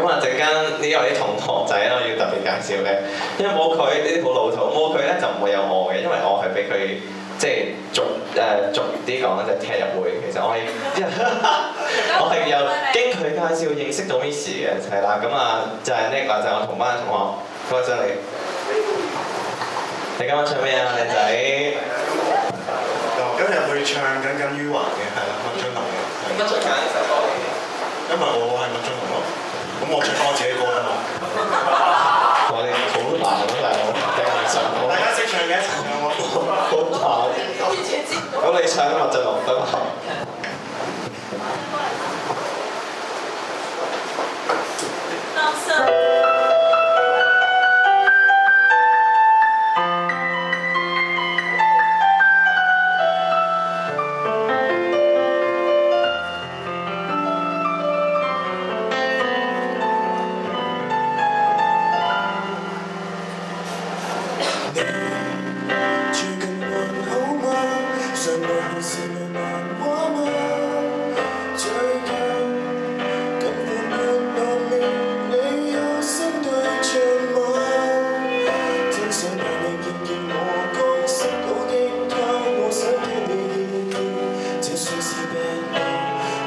咁啊，陣間呢個啲同學仔咧，我要特別介紹嘅，因為冇佢呢啲好老土，冇佢咧就唔會有我嘅，因為我係俾佢即係俗啲講就踢入會。其實我係我係由經佢介紹認識到 Miss 嘅，係啦。咁啊就係呢個就係我同班同學，嗰個上嚟。你今晚唱咩啊，靚仔？今日會唱耿耿於懷嘅，係啦，麥浚龍嘅。乜最揀呢首歌？因為我係麥浚龍咯，咁我唱翻我自己歌啊嘛。我哋好難啊，大佬，聽唔上。大家識唱嘅一齊唱喎。好難。咁你唱麥浚龍得嘛？這算是病，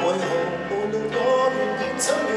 為何無論我願意怎樣